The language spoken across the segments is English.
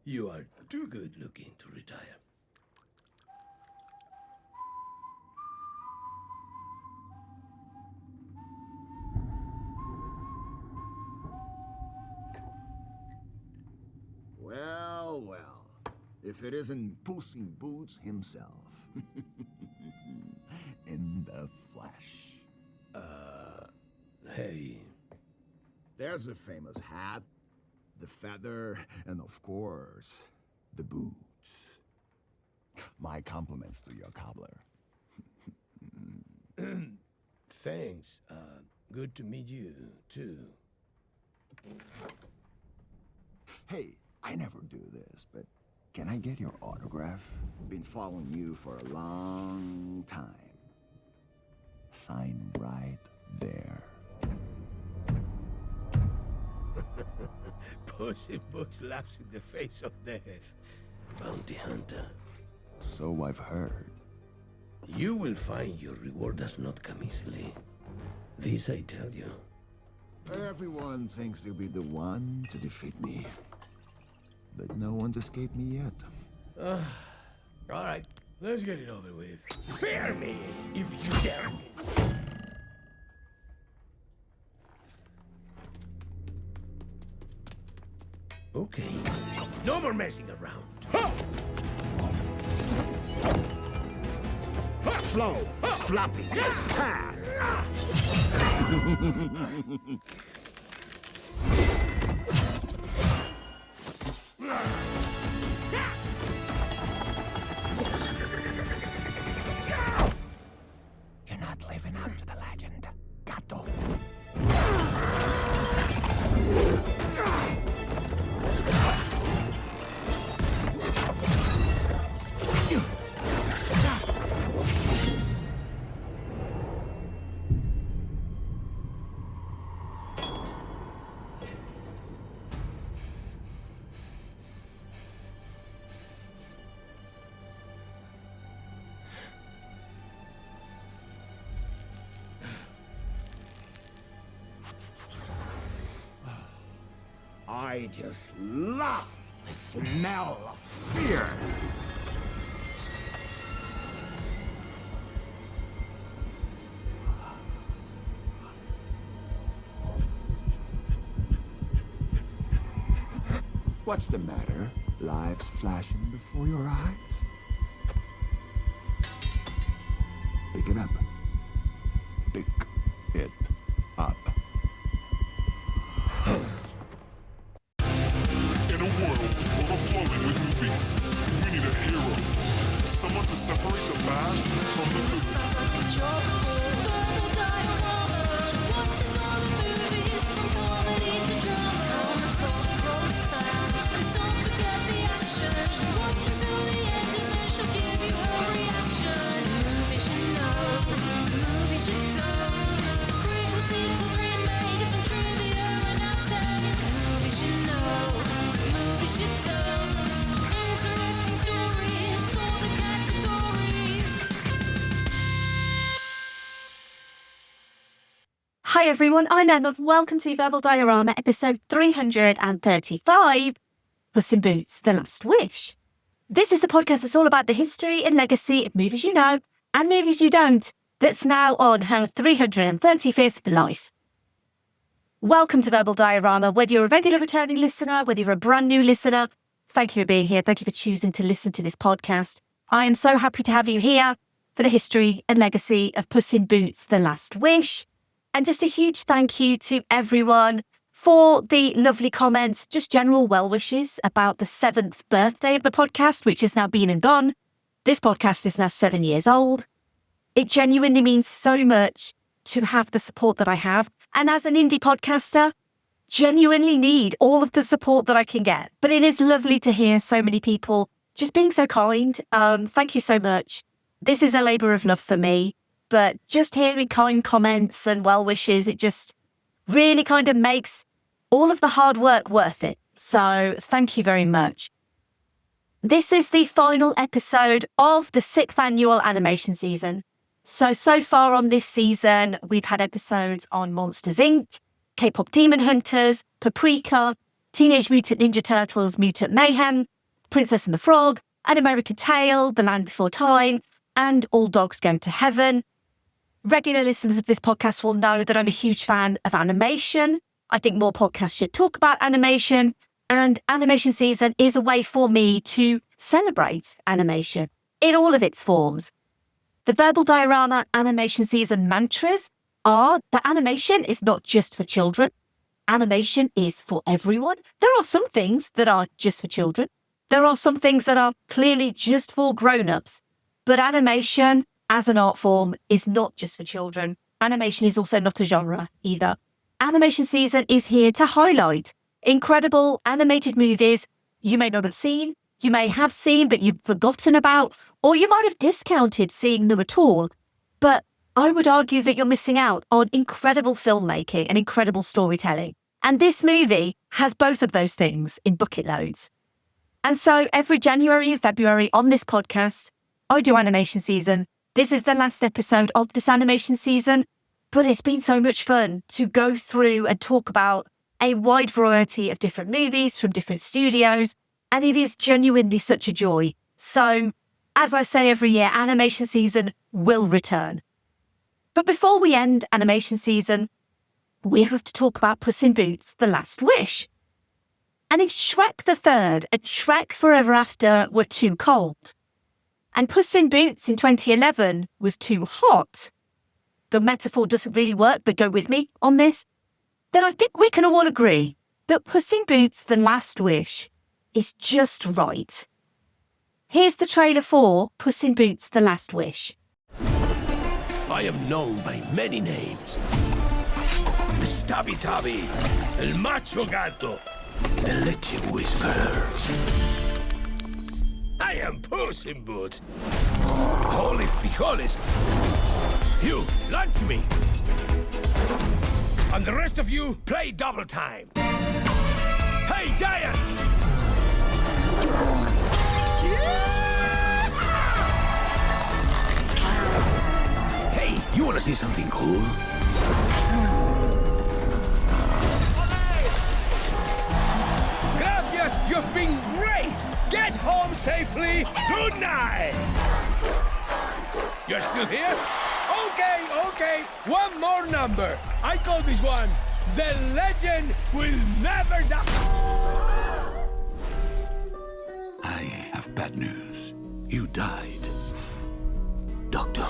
You are too good looking to retire. Well, if it isn't Puss in Boots himself. In the flesh. Hey. There's the famous hat, the feather, and of course, the boots. My compliments to your cobbler. Thanks. Good to meet you, too. Hey, I never do this, but can I get your autograph? Been following you for a long time. Sign right there. Puss in Boots laughs in the face of death. Bounty hunter. So I've heard. You will find your reward does not come easily. This I tell you. Everyone thinks they'll be the one to defeat me. But no one's escaped me yet. All right, let's get it over with. Fear me if you dare me. Okay, no more messing around. Slow, sloppy, sad. You're not living up to the legend, Gato. I just love the smell of fear. What's the matter? Life's flashing before your eyes? Pick it up. Pick it up. In a world overflowing with movies, we need a hero. Someone to separate the bad from the good. Sounds like a job. Verbal diorama. She watches all the movies from comedy to drama. From the top roll sound. And don't forget the action. She'll watch until the end and then she'll give you her reaction. Movies you know, movies you don't. Prequels, sequels, remakes, and trivia and outtake. Movies you know, movies you don't. Interesting stories, all the categories. Hi everyone, I'm Emma. Welcome to Verbal Diorama episode 335, Puss in Boots, The Last Wish. This is the podcast that's all about the history and legacy of movies you know and movies you don't, that's now on her 335th life. Welcome to Verbal Diorama, whether you're a regular returning listener, whether you're a brand new listener, thank you for being here. Thank you for choosing to listen to this podcast. I am so happy to have you here for the history and legacy of Puss in Boots, The Last Wish. And just a huge thank you to everyone for the lovely comments, just general well wishes about the 7th birthday of the podcast, which has now been and gone. This podcast is now 7 years old. It genuinely means so much to have the support that I have. And as an indie podcaster, genuinely need all of the support that I can get. But it is lovely to hear so many people just being so kind. Thank you so much. This is a labour of love for me. But just hearing kind comments and well wishes, it just really kind of makes all of the hard work worth it. So thank you very much. This is the final episode of the 6th annual animation season. So far on this season, we've had episodes on Monsters, Inc., K-pop Demon Hunters, Paprika, Teenage Mutant Ninja Turtles, Mutant Mayhem, Princess and the Frog, An American Tale, The Land Before Time, and All Dogs Go to Heaven. Regular listeners of this podcast will know that I'm a huge fan of animation. I think more podcasts should talk about animation, and animation season is a way for me to celebrate animation in all of its forms. The Verbal Diorama animation season mantras are that animation is not just for children. Animation is for everyone. There are some things that are just for children. There are some things that are clearly just for grown-ups. But animation as an art form is not just for children. Animation is also not a genre either. Animation season is here to highlight incredible animated movies you may not have seen, you may have seen but you've forgotten about, or you might have discounted seeing them at all. But I would argue that you're missing out on incredible filmmaking and incredible storytelling. And this movie has both of those things in bucket loads. And so every January and February on this podcast, I do animation season. This is the last episode of this animation season, but it's been so much fun to go through and talk about a wide variety of different movies from different studios, and it is genuinely such a joy. So, as I say every year, animation season will return. But before we end animation season, we have to talk about Puss in Boots: The Last Wish. And if Shrek the Third and Shrek Forever After were too cold, and Puss in Boots in 2011 was too hot, the metaphor doesn't really work, but go with me on this, then I think we can all agree that Puss in Boots: The Last Wish is just right. Here's the trailer for Puss in Boots: The Last Wish. I am known by many names. The Stabby Tabby, El Macho Gato, the Leche Whisperer. I am Puss in Boots. Holy frijoles. You, lunch me. And the rest of you, play double time. Hey, Giant! Hey, you wanna see something cool? Gracias, you've been great! Get home safely! Good night! You're still here? Okay, one more number. I call this one, The Legend Will Never Die. I have bad news. You died. Doctor.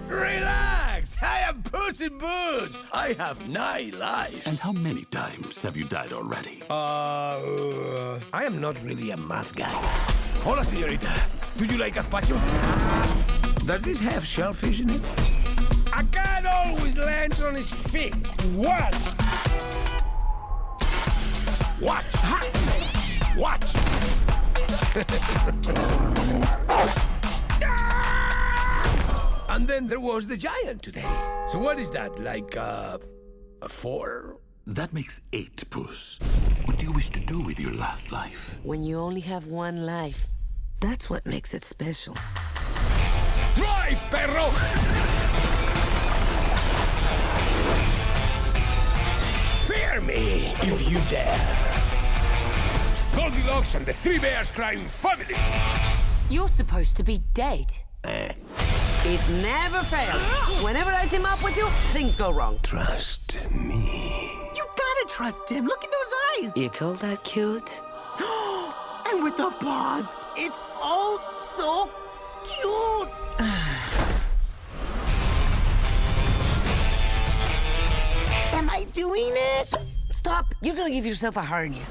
Relax! I am Puss in Boots! I have 9 lives. And how many times have you died already? I am not really a math guy. Hola, señorita. Do you like gazpacho? Does this have shellfish in it? A cat always lands on his feet. Watch! Watch! Ha! Watch! And then there was the giant today. So what is that, like, a 4? That makes 8, Puss. What do you wish to do with your last life? When you only have one life, that's what makes it special. Drive, perro! Fear me, if you dare. Goldilocks and the 3 Bears Crime Family. You're supposed to be dead. It never fails. Whenever I team up with you, things go wrong. Trust me. You gotta trust him. Look at those eyes. You call that cute? And with the paws, it's all so cute. Am I doing it? Stop. You're gonna give yourself a hernia.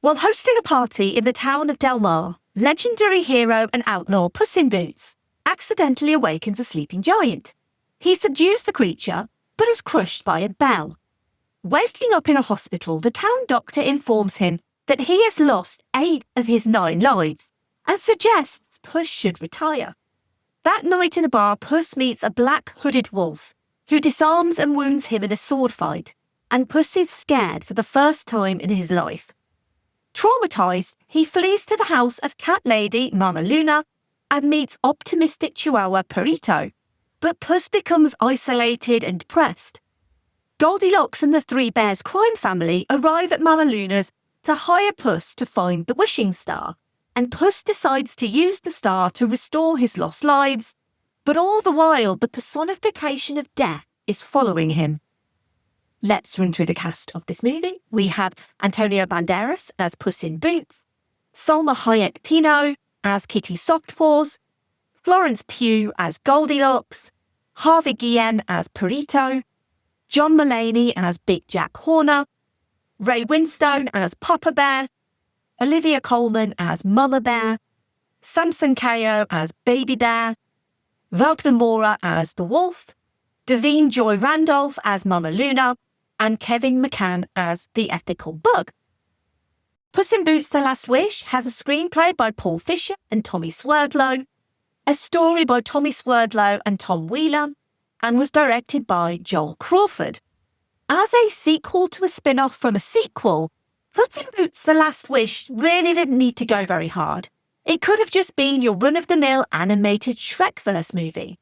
While hosting a party in the town of Del Mar, legendary hero and outlaw Puss in Boots accidentally awakens a sleeping giant. He subdues the creature, but is crushed by a bell. Waking up in a hospital, the town doctor informs him that he has lost 8 of his 9 lives and suggests Puss should retire. That night in a bar, Puss meets a black hooded wolf who disarms and wounds him in a sword fight, and Puss is scared for the first time in his life. Traumatised, he flees to the house of cat lady Mama Luna and meets optimistic Chihuahua Perito, but Puss becomes isolated and depressed. Goldilocks and the 3 Bears crime family arrive at Mama Luna's to hire Puss to find the wishing star, and Puss decides to use the star to restore his lost lives, but all the while the personification of death is following him. Let's run through the cast of this movie. We have Antonio Banderas as Puss in Boots, Salma Hayek Pino as Kitty Softpaws, Florence Pugh as Goldilocks, Harvey Guillen as Perito, John Mulaney as Big Jack Horner, Ray Winstone as Papa Bear, Olivia Colman as Mama Bear, Samson Kayo as Baby Bear, Wagner Moura as the Wolf, Davine Joy Randolph as Mama Luna, and Kevin McCann as the Ethical Bug. Puss in Boots: The Last Wish has a screenplay by Paul Fisher and Tommy Swerdlow, a story by Tommy Swerdlow and Tom Wheeler, and was directed by Joel Crawford. As a sequel to a spin-off from a sequel, Puss in Boots: The Last Wish really didn't need to go very hard. It could have just been your run-of-the-mill animated Shrekverse movie.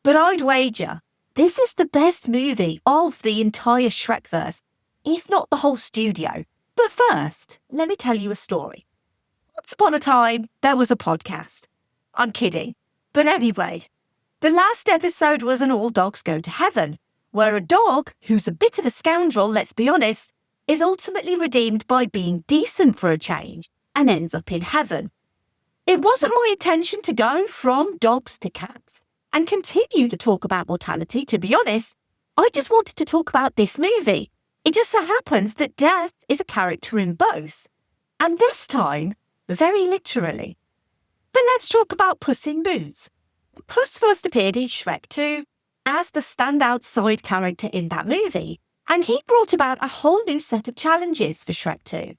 But I'd wager this is the best movie of the entire Shrekverse, if not the whole studio. But first, let me tell you a story. Once upon a time, there was a podcast. I'm kidding. But anyway, the last episode was an All Dogs Go to Heaven, where a dog, who's a bit of a scoundrel, let's be honest, is ultimately redeemed by being decent for a change and ends up in heaven. It wasn't my intention to go from dogs to cats and continue to talk about mortality, to be honest. I just wanted to talk about this movie. It just so happens that death is a character in both. And this time, very literally. But let's talk about Puss in Boots. Puss first appeared in Shrek 2 as the standout side character in that movie, and he brought about a whole new set of challenges for Shrek 2.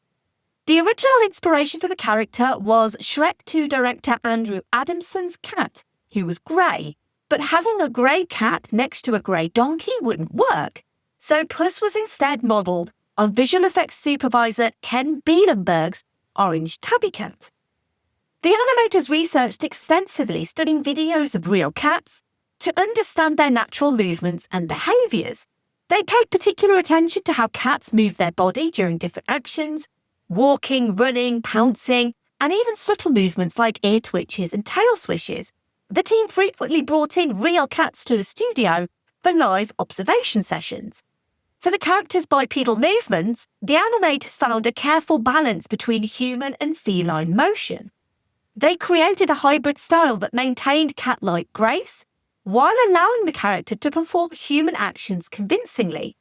The original inspiration for the character was Shrek 2 director Andrew Adamson's cat, who was grey, but having a grey cat next to a grey donkey wouldn't work. So Puss was instead modelled on visual effects supervisor Ken Bielenberg's orange tabby cat. The animators researched extensively, studying videos of real cats to understand their natural movements and behaviours. They paid particular attention to how cats move their body during different actions, walking, running, pouncing, and even subtle movements like ear twitches and tail swishes. The team frequently brought in real cats to the studio for live observation sessions. For the characters' bipedal movements, the animators found a careful balance between human and feline motion. They created a hybrid style that maintained cat-like grace, while allowing the character to perform human actions convincingly.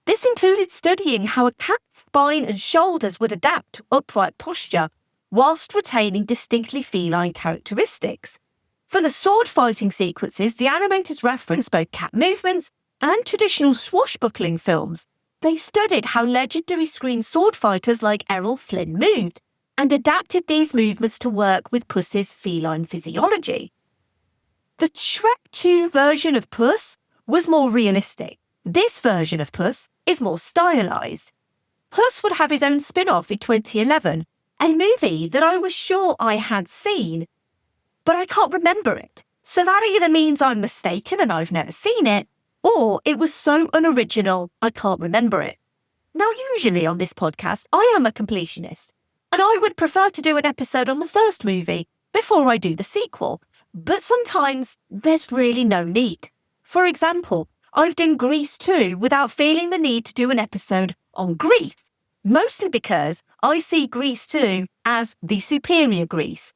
This included studying how a cat's spine and shoulders would adapt to upright posture, whilst retaining distinctly feline characteristics. For the sword fighting sequences, the animators referenced both cat movements and traditional swashbuckling films. They studied how legendary screen sword fighters like Errol Flynn moved, and adapted these movements to work with Puss's feline physiology. The Shrek 2 version of Puss was more realistic. This version of Puss is more stylised. Puss would have his own spin-off in 2011, a movie that I was sure I had seen, but I can't remember it. So that either means I'm mistaken and I've never seen it, or it was so unoriginal I can't remember it. Now, usually on this podcast, I am a completionist, and I would prefer to do an episode on the first movie before I do the sequel, but sometimes there's really no need. For example, I've done Grease 2 without feeling the need to do an episode on Grease, mostly because I see Grease 2 as the superior Grease.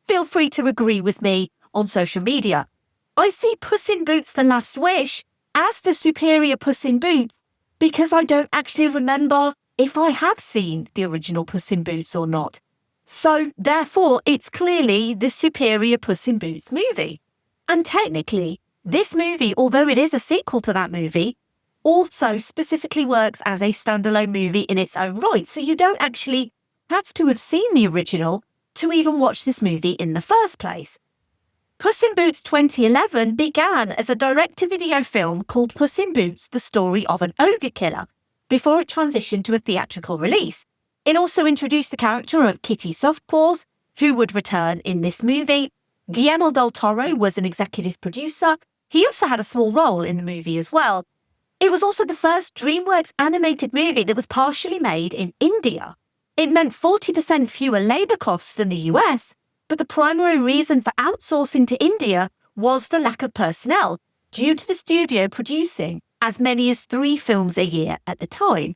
Feel free to agree with me on social media. I see Puss in Boots: The Last Wish as the superior Puss in Boots because I don't actually remember if I have seen the original Puss in Boots or not. So, therefore, it's clearly the superior Puss in Boots movie. And technically, this movie, although it is a sequel to that movie, also specifically works as a standalone movie in its own right, so you don't actually have to have seen the original to even watch this movie in the first place. Puss in Boots 2011 began as a direct-to-video film called Puss in Boots: The Story of an Ogre Killer, before it transitioned to a theatrical release. It also introduced the character of Kitty Softpaws, who would return in this movie. Guillermo del Toro was an executive producer. He also had a small role in the movie as well. It was also the first DreamWorks animated movie that was partially made in India. It meant 40% fewer labour costs than the US, but the primary reason for outsourcing to India was the lack of personnel, due to the studio producing as many as 3 films a year at the time.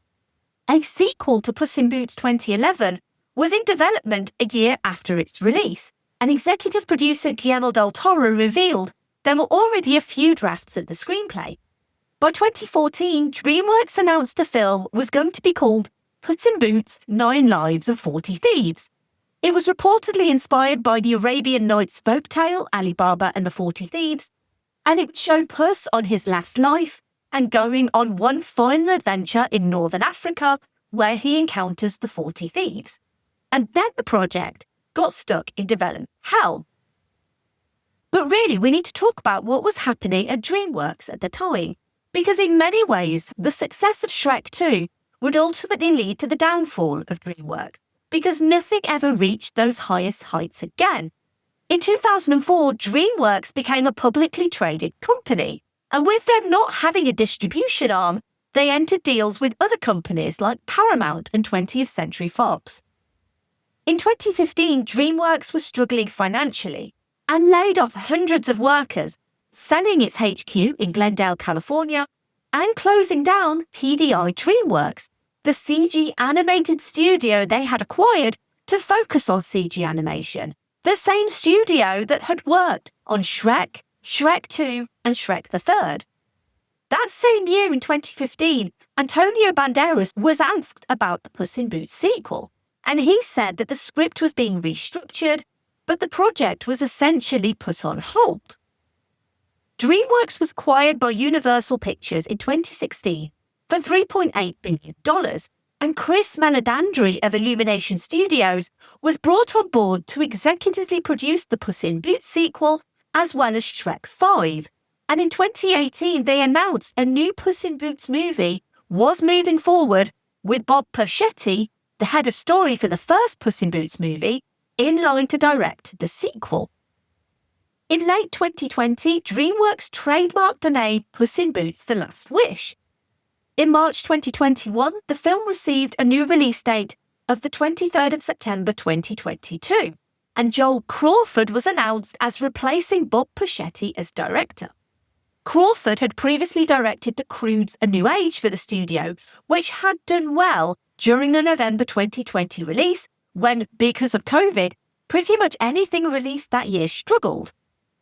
A sequel to Puss in Boots 2011 was in development a year after its release, and executive producer Guillermo del Toro revealed there were already a few drafts of the screenplay. By 2014, DreamWorks announced the film was going to be called Puss in Boots: 9 Lives of 40 Thieves. It was reportedly inspired by the Arabian Nights folktale Ali Baba and the 40 Thieves, and it would show Puss on his last life and going on one final adventure in northern Africa where he encounters the 40 Thieves. And then the project got stuck in development hell. But really, we need to talk about what was happening at DreamWorks at the time, because in many ways, the success of Shrek 2 would ultimately lead to the downfall of DreamWorks, because nothing ever reached those highest heights again. In 2004, DreamWorks became a publicly traded company, and with them not having a distribution arm, they entered deals with other companies like Paramount and 20th Century Fox. In 2015, DreamWorks was struggling financially and laid off hundreds of workers, selling its HQ in Glendale, California, and closing down PDI DreamWorks, the CG animated studio they had acquired to focus on CG animation, the same studio that had worked on Shrek, Shrek 2, and Shrek the Third. That same year in 2015, Antonio Banderas was asked about the Puss in Boots sequel, and he said that the script was being restructured, but the project was essentially put on hold. DreamWorks was acquired by Universal Pictures in 2016 for $3.8 billion, and Chris Meledandri of Illumination Studios was brought on board to executively produce the Puss in Boots sequel, as well as Shrek 5. And in 2018, they announced a new Puss in Boots movie was moving forward, with Bob Persichetti, the head of story for the first Puss in Boots movie, in line to direct the sequel. In late 2020, DreamWorks trademarked the name Puss in Boots: The Last Wish. In March 2021, the film received a new release date of the 23rd of September 2022, and Joel Crawford was announced as replacing Bob Persichetti as director. Crawford had previously directed The Croods: A New Age for the studio, which had done well during the November 2020 release, when, because of COVID, pretty much anything released that year struggled.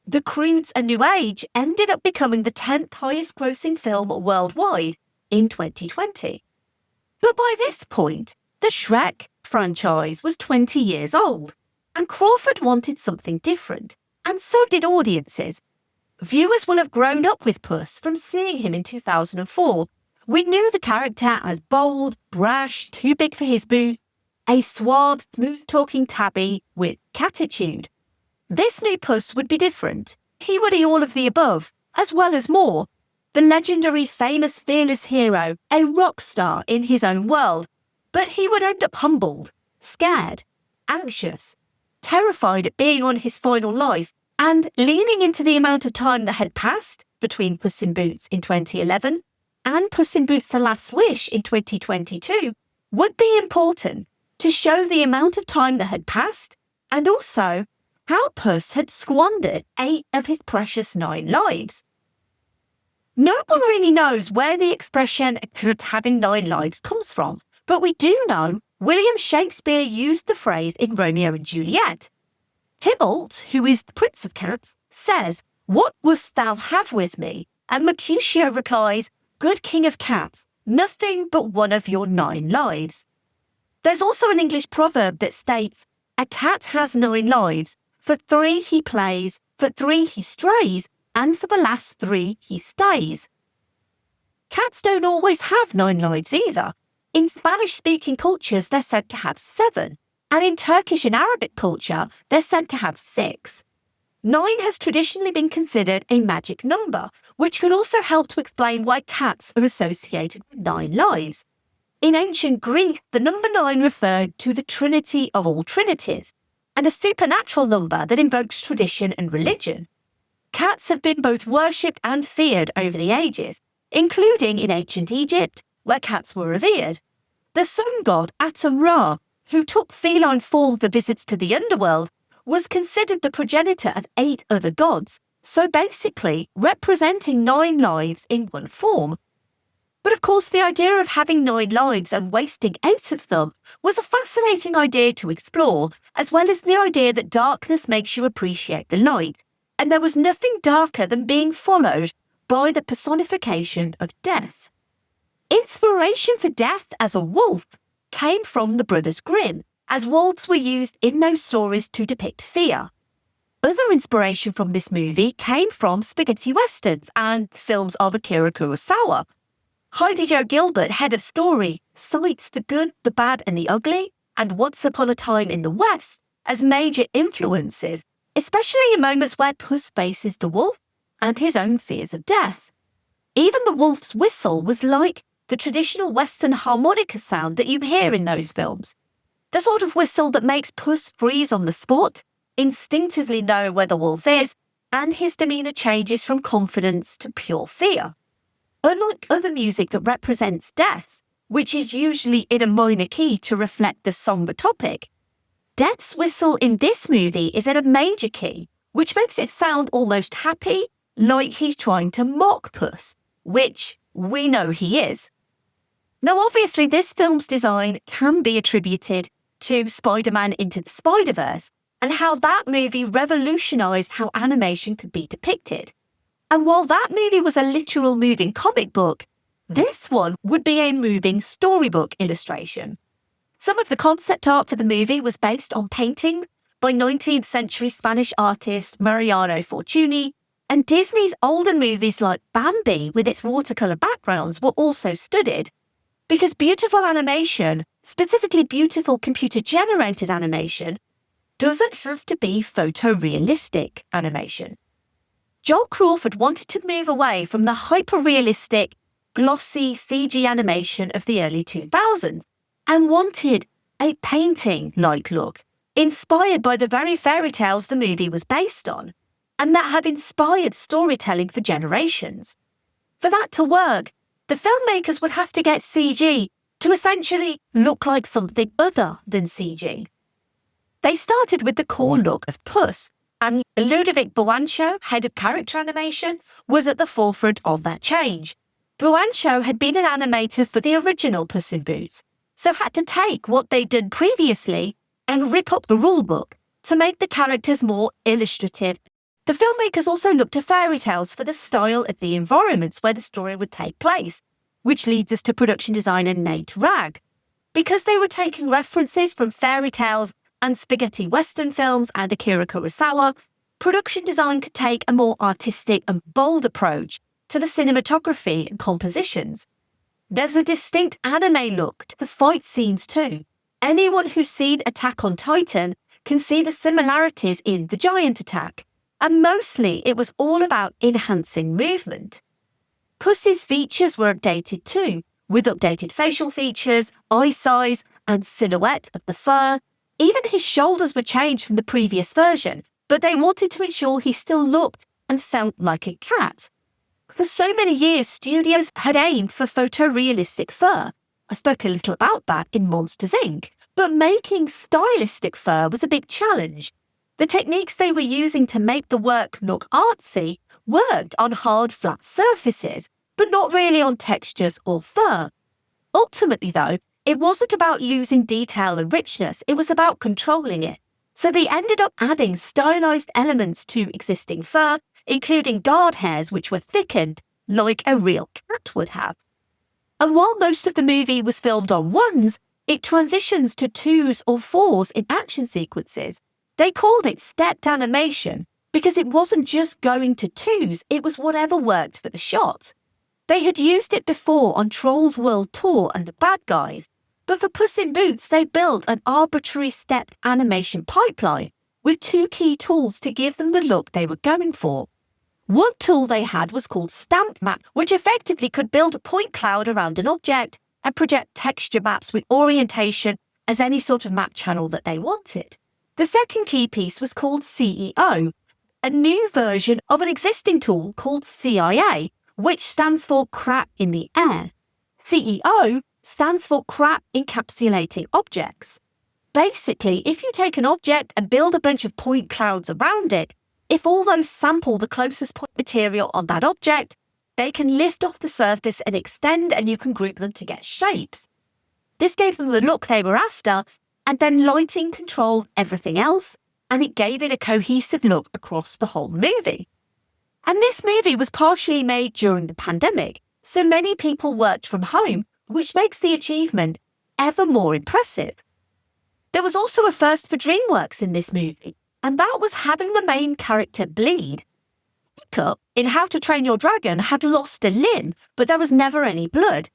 The Croods: A New Age ended up becoming the 10th highest grossing film worldwide in 2020. But by this point, the Shrek franchise was 20 years old, and Crawford wanted something different, and so did audiences. Viewers will have grown up with Puss from seeing him in 2004. We knew the character as bold, brash, too big for his boots, a suave, smooth-talking tabby with catitude. This new Puss would be different. He would be all of the above, as well as more. The legendary, famous, fearless hero, a rock star in his own world. But he would end up humbled, scared, anxious, terrified at being on his final life, and leaning into the amount of time that had passed between Puss in Boots in 2011 and Puss in Boots: The Last Wish in 2022 would be important to show the amount of time that had passed, and also how Puss had squandered 8 of his precious 9 lives. No one really knows where the expression having 9 lives comes from, but we do know William Shakespeare used the phrase in Romeo and Juliet. Tybalt, who is the Prince of Cats, says, "What wouldst thou have with me?" And Mercutio replies, "Good King of Cats, nothing but one of your 9 lives." There's also an English proverb that states, "A cat has 9 lives. For 3 he plays, for 3 he strays, and for the last 3 he stays." Cats don't always have 9 lives either. In Spanish-speaking cultures, they're said to have 7. And in Turkish and Arabic culture, they're said to have 6. 9 has traditionally been considered a magic number, which could also help to explain why cats are associated with 9 lives. In ancient Greek, the number 9 referred to the Trinity of all trinities, and a supernatural number that invokes tradition and religion. Cats have been both worshipped and feared over the ages, including in ancient Egypt, where cats were revered. The sun god Atum-Ra, who took feline form for visits to the underworld, was considered the progenitor of 8 other gods, so basically representing 9 lives in one form. But of course, the idea of having 9 lives and wasting 8 of them was a fascinating idea to explore, as well as the idea that darkness makes you appreciate the light, and there was nothing darker than being followed by the personification of death. Inspiration for death as a wolf came from the Brothers Grimm, as wolves were used in those stories to depict fear. Other inspiration from this movie came from spaghetti westerns and films of Akira Kurosawa. Heidi Jo Gilbert, head of story, cites The Good, the Bad and the Ugly and Once Upon a Time in the West as major influences, especially in moments where Puss faces the wolf and his own fears of death. Even the wolf's whistle was like the traditional Western harmonica sound that you hear in those films. The sort of whistle that makes Puss freeze on the spot, instinctively know where the wolf is, and his demeanour changes from confidence to pure fear. Unlike other music that represents death, which is usually in a minor key to reflect the somber topic, Death's whistle in this movie is in a major key, which makes it sound almost happy, like he's trying to mock Puss, which we know he is. Now, obviously, this film's design can be attributed to Spider-Man Into the Spider-Verse and how that movie revolutionised how animation could be depicted. And while that movie was a literal moving comic book, this one would be a moving storybook illustration. Some of the concept art for the movie was based on paintings by 19th century Spanish artist Mariano Fortuny, and Disney's older movies like Bambi with its watercolour backgrounds were also studied, because beautiful animation, specifically beautiful computer-generated animation, doesn't have to be photorealistic animation. Joel Crawford wanted to move away from the hyper-realistic, glossy CG animation of the early 2000s and wanted a painting-like look, inspired by the very fairy tales the movie was based on, and that have inspired storytelling for generations. For that to work, the filmmakers would have to get CG to essentially look like something other than CG. They started with the core look of Puss, and Ludovic Buancho, head of character animation, was at the forefront of that change. Buancho had been an animator for the original Puss in Boots, so had to take what they'd done previously and rip up the rulebook to make the characters more illustrative. The filmmakers also looked to fairy tales for the style of the environments where the story would take place, which leads us to production designer Nate Ragg. Because they were taking references from fairy tales and spaghetti western films and Akira Kurosawa, production design could take a more artistic and bold approach to the cinematography and compositions. There's a distinct anime look to the fight scenes too. Anyone who's seen Attack on Titan can see the similarities in the giant attack, and mostly it was all about enhancing movement. Puss's features were updated too, with updated facial features, eye size, and silhouette of the fur. Even his shoulders were changed from the previous version, but they wanted to ensure he still looked and felt like a cat. For so many years, studios had aimed for photorealistic fur. I spoke a little about that in Monsters, Inc., but making stylistic fur was a big challenge. The techniques they were using to make the work look artsy worked on hard, flat surfaces, but not really on textures or fur. Ultimately, though, it wasn't about using detail and richness, it was about controlling it. So they ended up adding stylized elements to existing fur, including guard hairs which were thickened, like a real cat would have. And while most of the movie was filmed on ones, it transitions to twos or fours in action sequences. They called it stepped animation because it wasn't just going to twos, it was whatever worked for the shot. They had used it before on Trolls World Tour and The Bad Guys, but for Puss in Boots they built an arbitrary stepped animation pipeline with 2 key tools to give them the look they were going for. One tool they had was called Stamp Map, which effectively could build a point cloud around an object and project texture maps with orientation as any sort of map channel that they wanted. The second key piece was called CEO, a new version of an existing tool called CIA, which stands for crap in the air. CEO stands for crap encapsulating objects. Basically, if you take an object and build a bunch of point clouds around it, if all those sample the closest point material on that object, they can lift off the surface and extend, and you can group them to get shapes. This gave them the look they were after, and then lighting controlled everything else, and it gave it a cohesive look across the whole movie. And this movie was partially made during the pandemic, so many people worked from home, which makes the achievement ever more impressive. There was also a first for DreamWorks in this movie, and that was having the main character bleed. Hiccup in How to Train Your Dragon had lost a limb, but there was never any blood.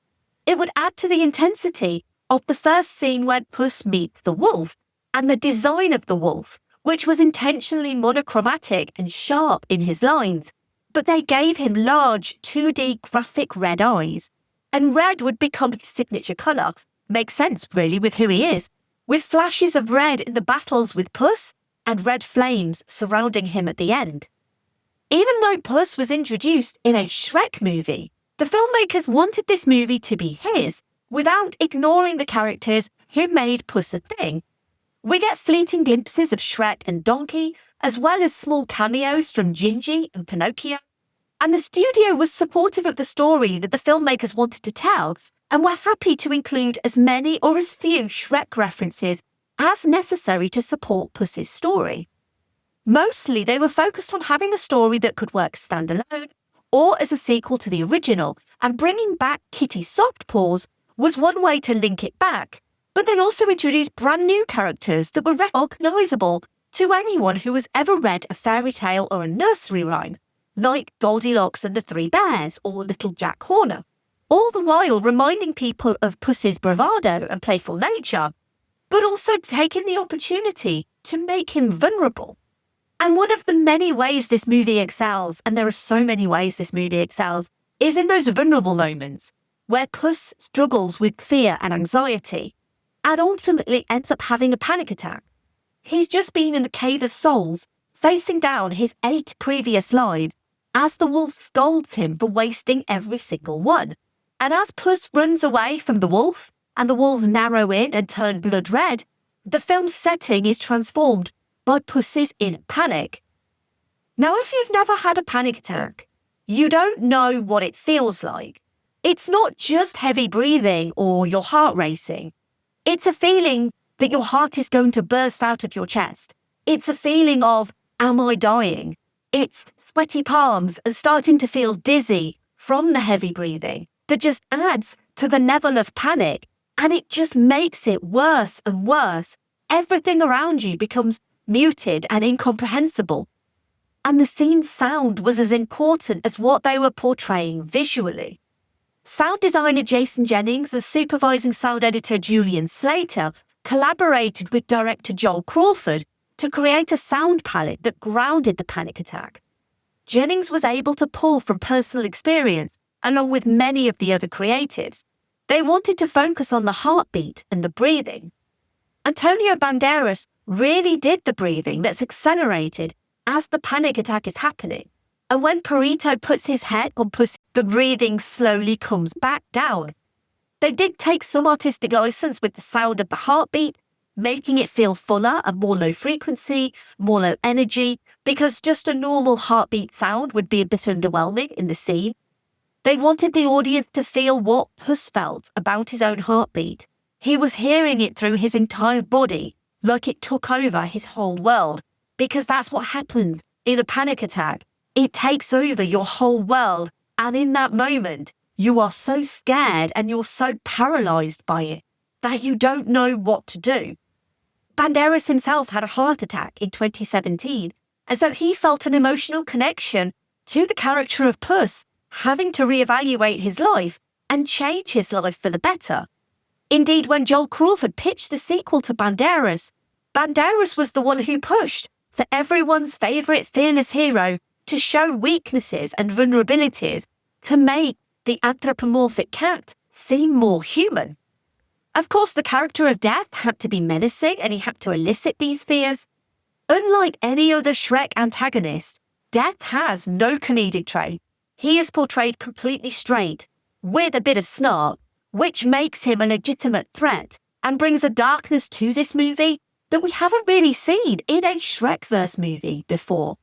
It would add to the intensity of the first scene when Puss meets the wolf, and the design of the wolf, which was intentionally monochromatic and sharp in his lines, but they gave him large 2D graphic red eyes, and red would become his signature colour. Makes sense, really, with who he is, with flashes of red in the battles with Puss and red flames surrounding him at the end. Even though Puss was introduced in a Shrek movie, the filmmakers wanted this movie to be his without ignoring the characters who made Puss a thing. We get fleeting glimpses of Shrek and Donkey, as well as small cameos from Gingy and Pinocchio. And the studio was supportive of the story that the filmmakers wanted to tell, and were happy to include as many or as few Shrek references as necessary to support Puss's story. Mostly, they were focused on having a story that could work standalone or as a sequel to the original, and bringing back Kitty Softpaws was one way to link it back. But they also introduced brand new characters that were recognisable to anyone who has ever read a fairy tale or a nursery rhyme, like Goldilocks and the Three Bears or Little Jack Horner, all the while reminding people of Puss's bravado and playful nature, but also taking the opportunity to make him vulnerable. And one of the many ways this movie excels, and there are so many ways this movie excels, is in those vulnerable moments where Puss struggles with fear and anxiety, and ultimately ends up having a panic attack. He's just been in the Cave of Souls, facing down his 8 previous lives, as the wolf scolds him for wasting every single one. And as Puss runs away from the wolf, and the wolves narrow in and turn blood red, the film's setting is transformed by Puss's inner panic. Now, if you've never had a panic attack, you don't know what it feels like. It's not just heavy breathing or your heart racing. It's a feeling that your heart is going to burst out of your chest. It's a feeling of, am I dying? It's sweaty palms and starting to feel dizzy from the heavy breathing that just adds to the level of panic, and it just makes it worse and worse. Everything around you becomes muted and incomprehensible. And the scene's sound was as important as what they were portraying visually. Sound designer Jason Jennings and supervising sound editor Julian Slater collaborated with director Joel Crawford to create a sound palette that grounded the panic attack. Jennings was able to pull from personal experience, along with many of the other creatives. They wanted to focus on the heartbeat and the breathing. Antonio Banderas really did the breathing that's accelerated as the panic attack is happening. And when Perito puts his head on Puss, the breathing slowly comes back down. They did take some artistic license with the sound of the heartbeat, making it feel fuller and more low frequency, more low energy, because just a normal heartbeat sound would be a bit underwhelming in the scene. They wanted the audience to feel what Puss felt about his own heartbeat. He was hearing it through his entire body, like it took over his whole world, because that's what happens in a panic attack. It takes over your whole world, and in that moment, you are so scared and you're so paralysed by it that you don't know what to do. Banderas himself had a heart attack in 2017, and so he felt an emotional connection to the character of Puss, having to reevaluate his life and change his life for the better. Indeed, when Joel Crawford pitched the sequel to Banderas, Banderas was the one who pushed for everyone's favourite fearless hero to show weaknesses and vulnerabilities to make the anthropomorphic cat seem more human. Of course, the character of Death had to be menacing and he had to elicit these fears. Unlike any other Shrek antagonist, Death has no comedic trait. he is portrayed completely straight, with a bit of snark, which makes him a legitimate threat and brings a darkness to this movie that we haven't really seen in a Shrek-verse movie before.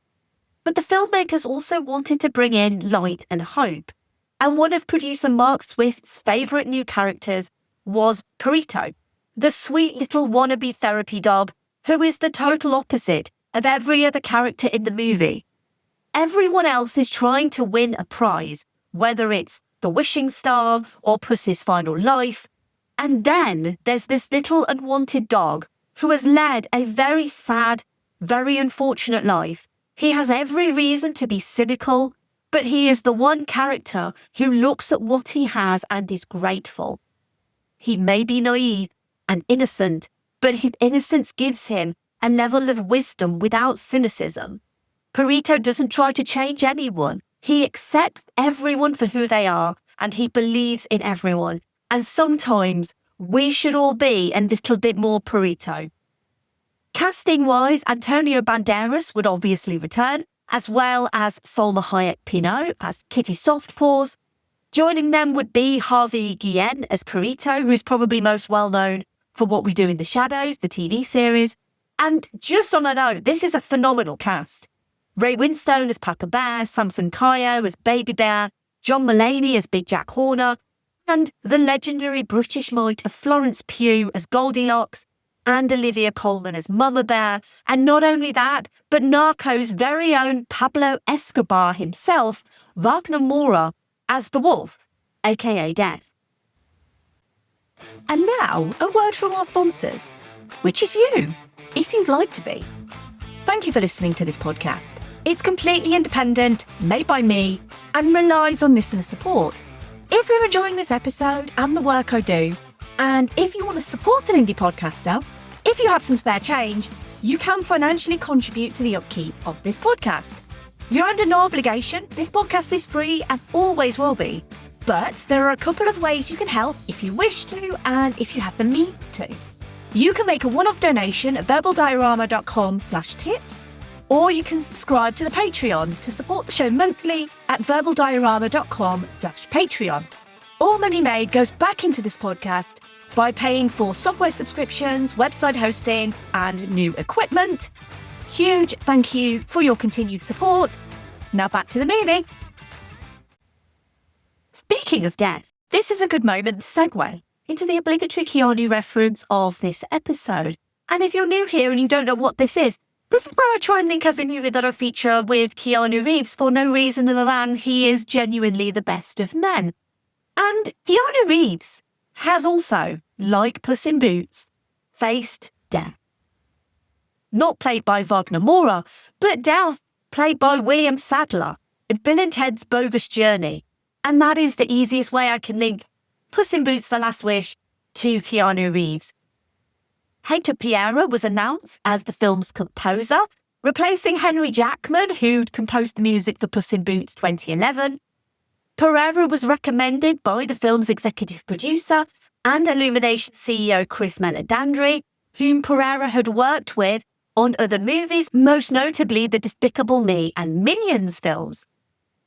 But the filmmakers also wanted to bring in light and hope, and one of producer Mark Swift's favourite new characters was Perito, the sweet little wannabe therapy dog who is the total opposite of every other character in the movie. Everyone else is trying to win a prize, whether it's the wishing star or Puss's final life, and then there's this little unwanted dog who has led a very sad, very unfortunate life. He has every reason to be cynical, but he is the one character who looks at what he has and is grateful. He may be naive and innocent, but his innocence gives him a level of wisdom without cynicism. Perito doesn't try to change anyone. He accepts everyone for who they are, and he believes in everyone. And sometimes we should all be a little bit more Perito. Casting-wise, Antonio Banderas would obviously return, as well as Salma Hayek-Pinault as Kitty Softpaws. Joining them would be Harvey Guillen as Perito, who's probably most well known for What We Do in the Shadows, the TV series. And just on a note, this is a phenomenal cast. Ray Winstone as Papa Bear, Samson Kayo as Baby Bear, John Mulaney as Big Jack Horner, and the legendary British mite of Florence Pugh as Goldilocks, and Olivia Colman as Mama Bear, and not only that, but Narco's very own Pablo Escobar himself, Wagner Moura, as the Wolf, aka Death. And now, a word from our sponsors, which is you, if you'd like to be. Thank you for listening to this podcast. It's completely independent, made by me, and relies on listener support. If you're enjoying this episode and the work I do, and if you want to support an indie podcaster, if you have some spare change, you can financially contribute to the upkeep of this podcast. You're under no obligation. This podcast is free and always will be. But there are a couple of ways you can help if you wish to and if you have the means to. You can make a one-off donation at verbaldiorama.com/tips, or you can subscribe to the Patreon to support the show monthly at verbaldiorama.com/Patreon. All money made goes back into this podcast by paying for software subscriptions, website hosting, and new equipment. Huge thank you for your continued support. Now back to the movie. Speaking of death, this is a good moment to segue into the obligatory Keanu reference of this episode. And if you're new here and you don't know what this is where I try and link every movie that I feature with Keanu Reeves for no reason other than he is genuinely the best of men. And Keanu Reeves has also, like Puss in Boots, faced death. Not played by Wagner Moura, but death played by William Sadler in Bill and Ted's Bogus Journey. And that is the easiest way I can link Puss in Boots: The Last Wish to Keanu Reeves. Hector Piera was announced as the film's composer, replacing Henry Jackman, who'd composed the music for Puss in Boots 2011. Pereira was recommended by the film's executive producer and Illumination CEO Chris Meledandri, whom Pereira had worked with on other movies, most notably the Despicable Me and Minions films.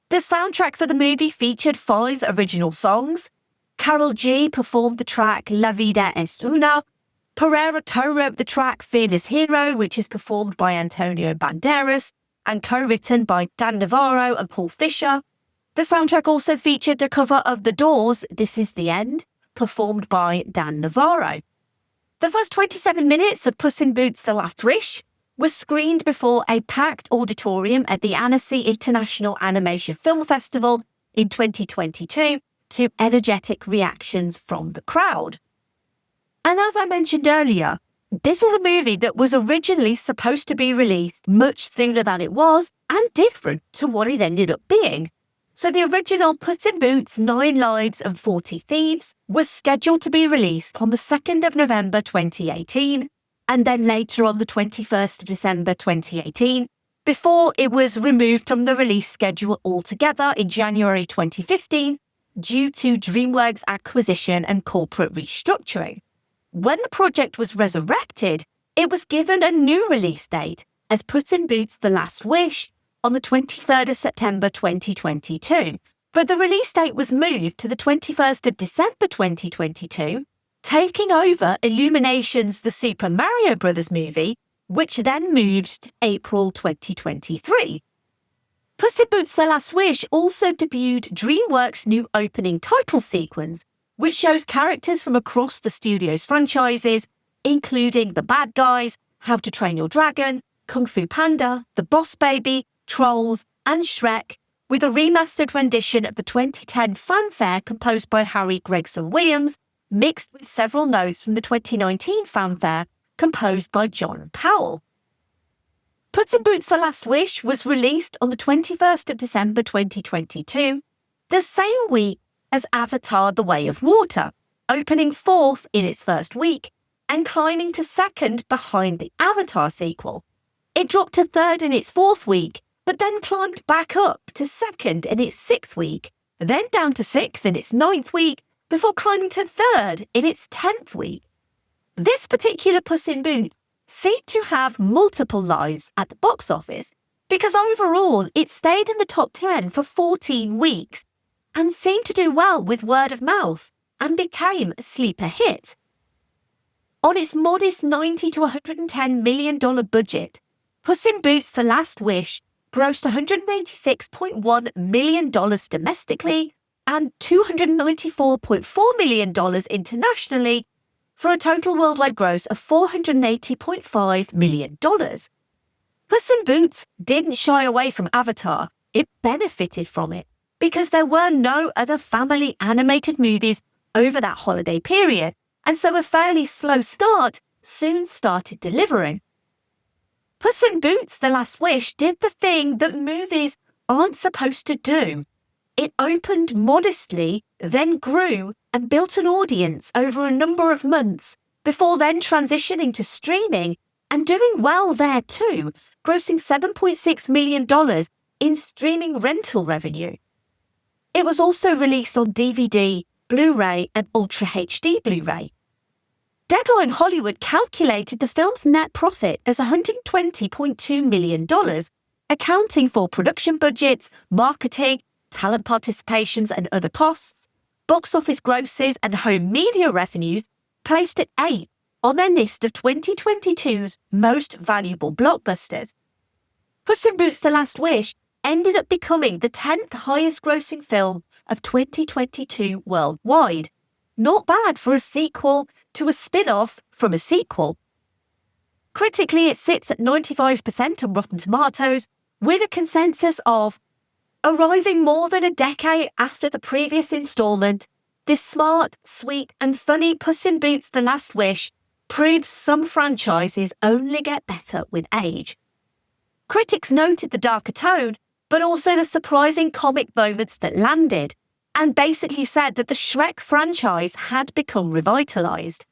The soundtrack for the movie featured 5 original songs. Karol G performed the track La Vida es Una. Pereira co-wrote the track Fearless Hero, which is performed by Antonio Banderas and co-written by Dan Navarro and Paul Fisher. The soundtrack also featured a cover of The Doors' This Is the End, performed by Dan Navarro. The first 27 minutes of Puss in Boots: The Last Wish was screened before a packed auditorium at the Annecy International Animation Film Festival in 2022 to energetic reactions from the crowd. And as I mentioned earlier, this was a movie that was originally supposed to be released much sooner than it was and different to what it ended up being. So the original Puss in Boots 9 Lives and 40 Thieves was scheduled to be released on the 2nd of November 2018, and then later on the 21st of December 2018, before it was removed from the release schedule altogether in January 2015 due to DreamWorks acquisition and corporate restructuring. When the project was resurrected, it was given a new release date as Puss in Boots: The Last Wish, on the 23rd of September 2022, but the release date was moved to the 21st of December 2022, taking over Illumination's The Super Mario Bros. Movie, which then moved to April 2023. Puss in Boots: The Last Wish also debuted DreamWorks' new opening title sequence, which shows characters from across the studio's franchises, including The Bad Guys, How to Train Your Dragon, Kung Fu Panda, The Boss Baby, Trolls, and Shrek, with a remastered rendition of the 2010 fanfare composed by Harry Gregson Williams, mixed with several notes from the 2019 fanfare composed by John Powell. Puss in Boots: The Last Wish was released on the 21st of December 2022, the same week as Avatar: The Way of Water, opening fourth in its first week and climbing to second behind the Avatar sequel. It dropped to third in its fourth week, but then climbed back up to second in its sixth week, then down to sixth in its ninth week, before climbing to third in its 10th week. This particular Puss in Boots seemed to have multiple lives at the box office, because overall it stayed in the top 10 for 14 weeks and seemed to do well with word of mouth and became a sleeper hit. On its modest $90 to $110 million budget, Puss in Boots: The Last Wish grossed $186.1 million domestically and $294.4 million internationally, for a total worldwide gross of $480.5 million. Puss in Boots didn't shy away from Avatar, it benefited from it, because there were no other family animated movies over that holiday period, and so a fairly slow start soon started delivering. Puss in Boots: The Last Wish did the thing that movies aren't supposed to do. It opened modestly, then grew and built an audience over a number of months, before then transitioning to streaming and doing well there too, grossing $7.6 million in streaming rental revenue. It was also released on DVD, Blu-ray and Ultra HD Blu-ray. Deadline Hollywood calculated the film's net profit as $120.2 million, accounting for production budgets, marketing, talent participations and other costs. Box office grosses and home media revenues placed at 8 on their list of 2022's most valuable blockbusters. Puss in Boots: The Last Wish ended up becoming the 10th highest grossing film of 2022 worldwide. Not bad for a sequel to a spin-off from a sequel. Critically, it sits at 95% on Rotten Tomatoes, with a consensus of arriving more than a decade after the previous installment. This smart, sweet and funny Puss in Boots: The Last Wish proves some franchises only get better with age. Critics noted the darker tone, but also the surprising comic moments that landed, and basically said that the Shrek franchise had become revitalised.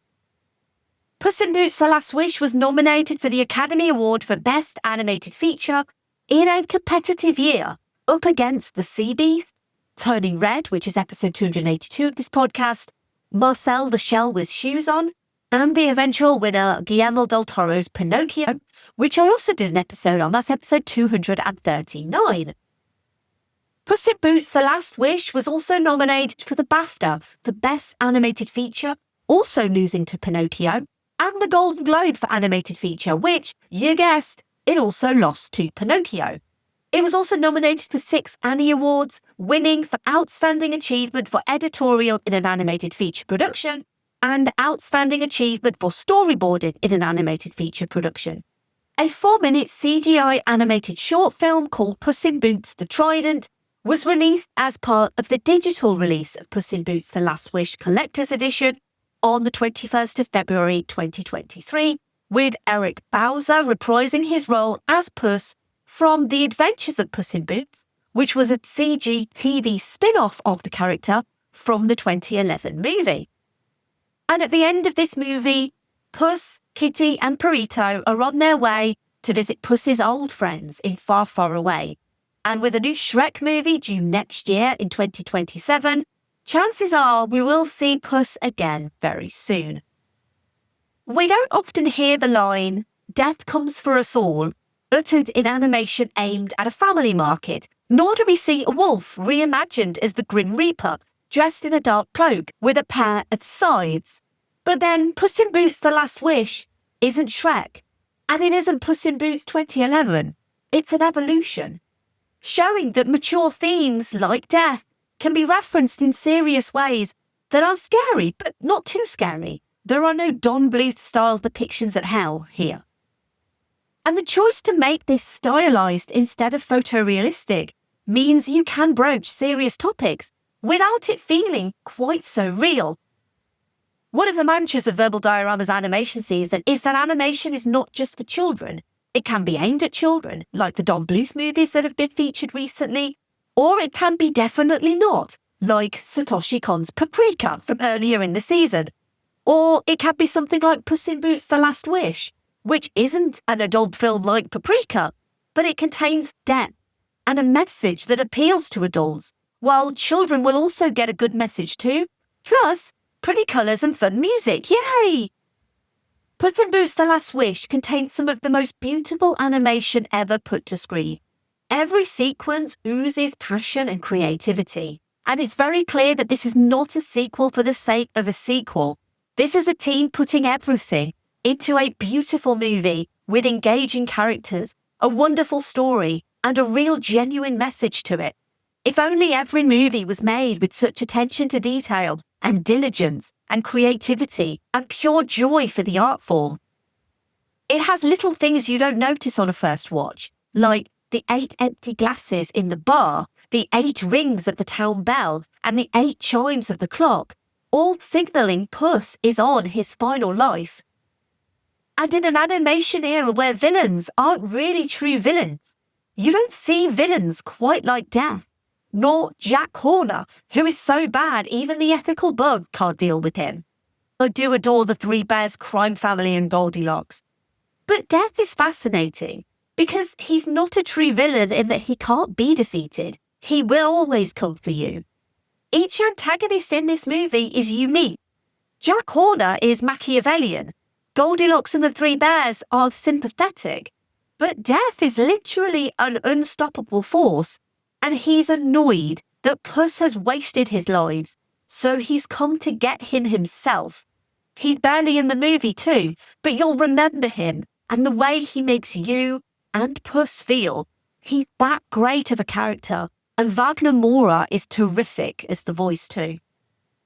Puss in Boots: The Last Wish was nominated for the Academy Award for Best Animated Feature in a competitive year, up against The Sea Beast, Turning Red, which is episode 282 of this podcast, Marcel the Shell with Shoes On, and the eventual winner, Guillermo del Toro's Pinocchio, which I also did an episode on. That's episode 239. Puss in Boots: The Last Wish was also nominated for the BAFTA for Best Animated Feature, also losing to Pinocchio, and the Golden Globe for Animated Feature, which, you guessed, it also lost to Pinocchio. It was also nominated for 6 Annie Awards, winning for Outstanding Achievement for Editorial in an Animated Feature Production and Outstanding Achievement for Storyboarding in an Animated Feature Production. A 4-minute CGI animated short film called Puss in Boots: The Trident was released as part of the digital release of Puss in Boots: The Last Wish Collector's Edition on the 21st of February 2023, with Eric Bowser reprising his role as Puss from The Adventures of Puss in Boots, which was a CG TV spin-off of the character from the 2011 movie. And at the end of this movie, Puss, Kitty and Perito are on their way to visit Puss's old friends in Far, Far Away. And with a new Shrek movie due next year in 2027, chances are we will see Puss again very soon. We don't often hear the line, "Death comes for us all," uttered in animation aimed at a family market, nor do we see a wolf reimagined as the Grim Reaper, dressed in a dark cloak with a pair of scythes. But then Puss in Boots The Last Wish isn't Shrek, and it isn't Puss in Boots 2011. It's an evolution, showing that mature themes like death can be referenced in serious ways that are scary, but not too scary. There are no Don Bluth-style depictions of hell here. And the choice to make this stylized instead of photorealistic means you can broach serious topics without it feeling quite so real. One of the mantras of Verbal Diorama's animation season is that animation is not just for children. It can be aimed at children, like the Don Bluth movies that have been featured recently, or it can be definitely not, like Satoshi Kon's Paprika from earlier in the season. Or it can be something like Puss in Boots The Last Wish, which isn't an adult film like Paprika, but it contains depth and a message that appeals to adults, while children will also get a good message too, plus pretty colours and fun music. Yay! Puss in Boots The Last Wish contains some of the most beautiful animation ever put to screen. Every sequence oozes passion and creativity, and it's very clear that this is not a sequel for the sake of a sequel. This is a team putting everything into a beautiful movie with engaging characters, a wonderful story, and a real genuine message to it. If only every movie was made with such attention to detail and diligence and creativity and pure joy for the art form. It has little things you don't notice on a first watch, like the 8 empty glasses in the bar, the 8 rings of the town bell, and the 8 chimes of the clock, all signalling Puss is on his final life. And in an animation era where villains aren't really true villains, you don't see villains quite like Death, nor Jack Horner, who is so bad even the ethical bug can't deal with him. I do adore the Three Bears crime family and Goldilocks. But Death is fascinating, because he's not a true villain in that he can't be defeated. He will always come for you. Each antagonist in this movie is unique. Jack Horner is Machiavellian. Goldilocks and the Three Bears are sympathetic. But Death is literally an unstoppable force, and he's annoyed that Puss has wasted his lives, so he's come to get him himself. He's barely in the movie too, but you'll remember him and the way he makes you and Puss feel. He's that great of a character, and Wagner Moura is terrific as the voice too.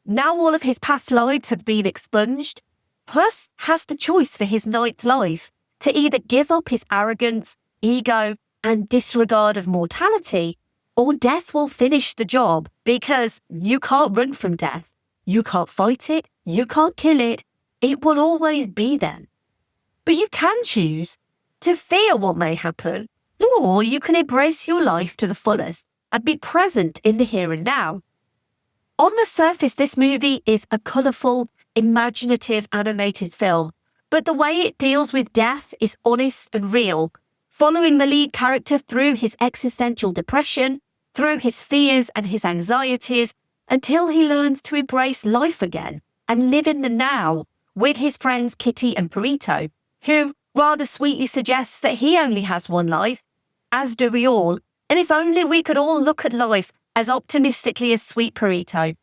Now all of his past lives have been expunged, Puss has the choice for his 9th life to either give up his arrogance, ego, and disregard of mortality, or death will finish the job, because you can't run from death. You can't fight it, you can't kill it, it will always be there. But you can choose to fear what may happen, or you can embrace your life to the fullest and be present in the here and now. On the surface, this movie is a colourful, imaginative animated film, but the way it deals with death is honest and real, following the lead character through his existential depression, through his fears and his anxieties, until he learns to embrace life again and live in the now with his friends Kitty and Perito, who rather sweetly suggests that he only has one life, as do we all, and if only we could all look at life as optimistically as Sweet Perito.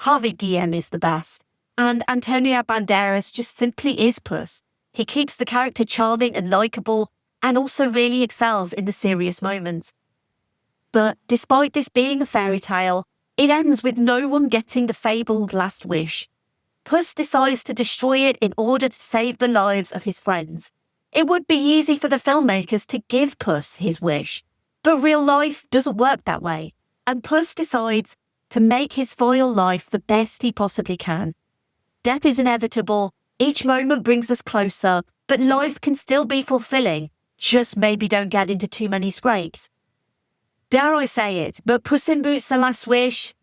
Harvey Guillem is the best, and Antonio Banderas just simply is Puss. He keeps the character charming and likeable, and also really excels in the serious moments. But despite this being a fairy tale, it ends with no one getting the fabled last wish. Puss decides to destroy it in order to save the lives of his friends. It would be easy for the filmmakers to give Puss his wish, but real life doesn't work that way, and Puss decides to make his final life the best he possibly can. Death is inevitable, each moment brings us closer, but life can still be fulfilling, just maybe don't get into too many scrapes. Dare I say it, but Puss in Boots The Last Wish,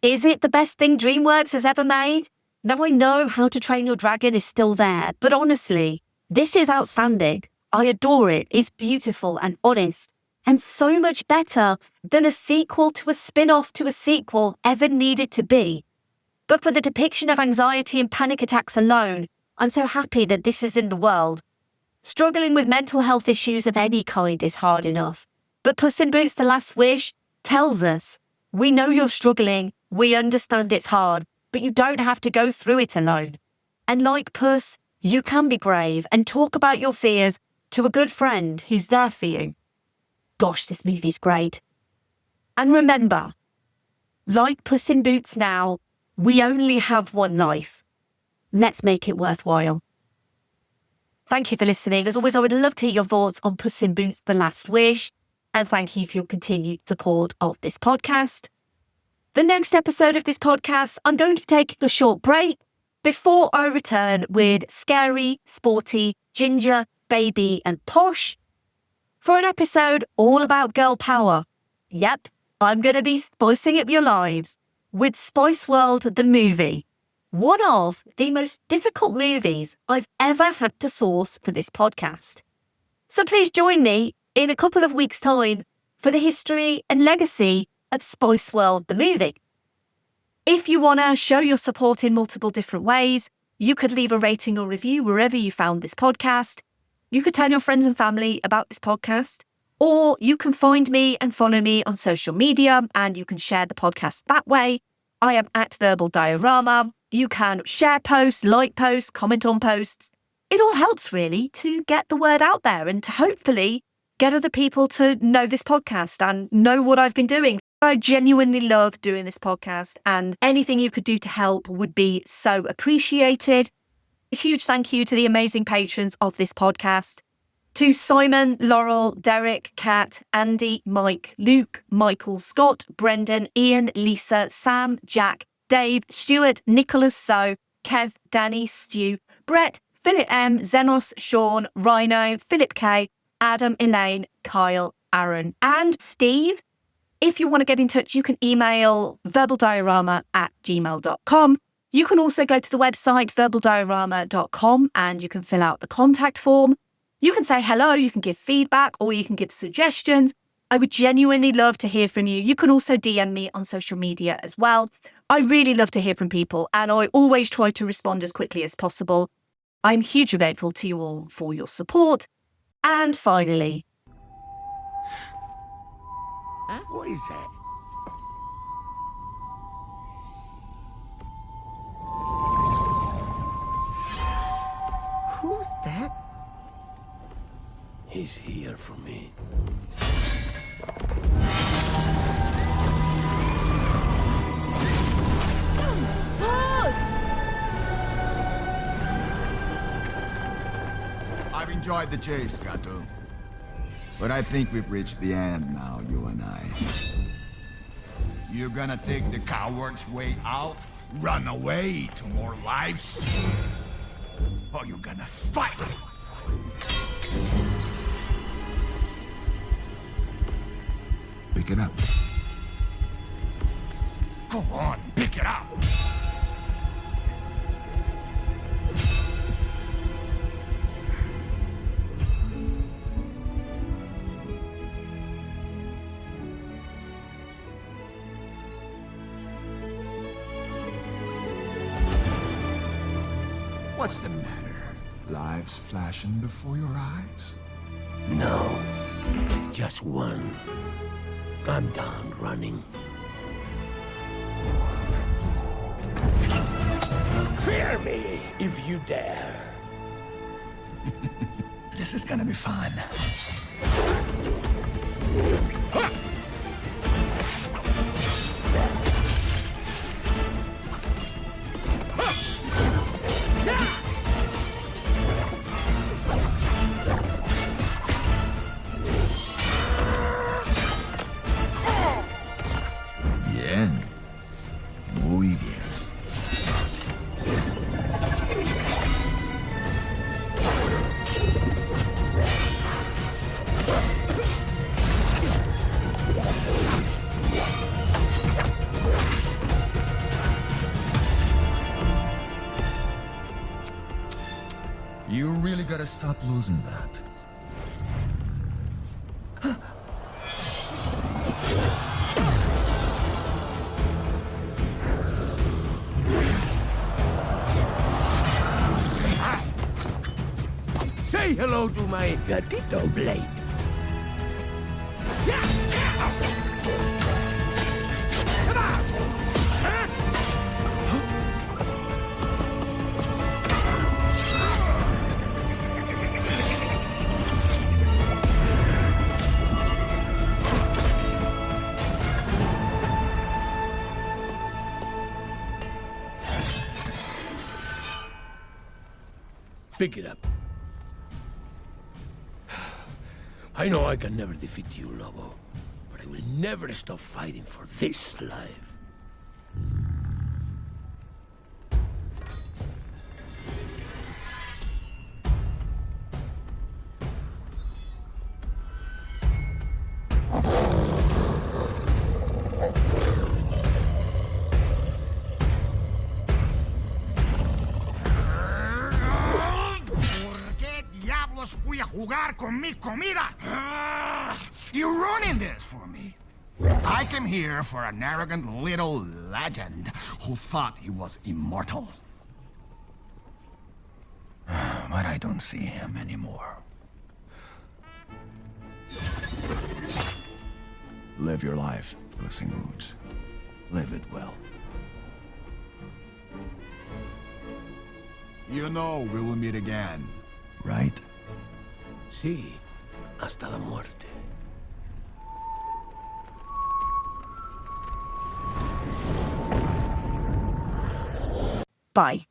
is it the best thing DreamWorks has ever made? Now I know How to Train Your Dragon is still there, but honestly, this is outstanding. I adore it, it's beautiful and honest, and so much better than a sequel to a spin-off to a sequel ever needed to be. But for the depiction of anxiety and panic attacks alone, I'm so happy that this is in the world. Struggling with mental health issues of any kind is hard enough. But Puss in Boots: The Last Wish tells us, we know you're struggling, we understand it's hard, but you don't have to go through it alone. And like Puss, you can be brave and talk about your fears to a good friend who's there for you. Gosh, this movie's great. And remember, like Puss in Boots now, we only have one life. Let's make it worthwhile. Thank you for listening. As always, I would love to hear your thoughts on Puss in Boots: The Last Wish. And thank you for your continued support of this podcast. The next episode of this podcast, I'm going to be taking a short break before I return with Scary, Sporty, Ginger, Baby and Posh for an episode all about girl power. Yep, I'm going to be spicing up your lives with Spice World the movie. One of the most difficult movies I've ever had to source for this podcast. So please join me in a couple of weeks' time for the history and legacy of Spice World the movie. If you want to show your support in multiple different ways, you could leave a rating or review wherever you found this podcast. You could tell your friends and family about this podcast, or you can find me and follow me on social media and you can share the podcast that way. I am at Verbal Diorama. You can share posts, like posts, comment on posts. It all helps really to get the word out there and to hopefully get other people to know this podcast and know what I've been doing. I genuinely love doing this podcast and anything you could do to help would be so appreciated. A huge thank you to the amazing patrons of this podcast. To Simon, Laurel, Derek, Kat, Andy, Mike, Luke, Michael, Scott, Brendan, Ian, Lisa, Sam, Jack, Dave, Stuart, Nicholas So, Kev, Danny, Stu, Brett, Philip M, Zenos, Sean, Rhino, Philip K, Adam, Elaine, Kyle, Aaron, and Steve. If you want to get in touch, you can email verbaldiorama@gmail.com. You can also go to the website verbaldiorama.com and you can fill out the contact form. You can say hello, you can give feedback, or you can give suggestions. I would genuinely love to hear from you. You can also DM me on social media as well. I really love to hear from people and I always try to respond as quickly as possible. I'm hugely grateful to you all for your support. And finally... What is that? Who's that? He's here for me. I've enjoyed the chase, Gato. But I think we've reached the end now, you and I. You're gonna take the coward's way out? Run away to more lives? Or you're gonna fight? Pick it up. Go on, pick it up! What's the matter? Lives flashing before your eyes? No, just one. I'm done running. Fear me if you dare. This is gonna be fun. Bien. Muy bien. You really gotta stop losing that. Say Say hello to my gatito blade. Come on! Huh? Pick it up. I know I can never defeat you, Lobo, but I will never stop fighting for this life. Voy a jugar con mi comida. You're ruining this for me. I came here for an arrogant little legend who thought he was immortal. But I don't see him anymore. Live your life, Puss in Boots. Live it well. You know we will meet again, right? Sí, hasta la muerte. Bye.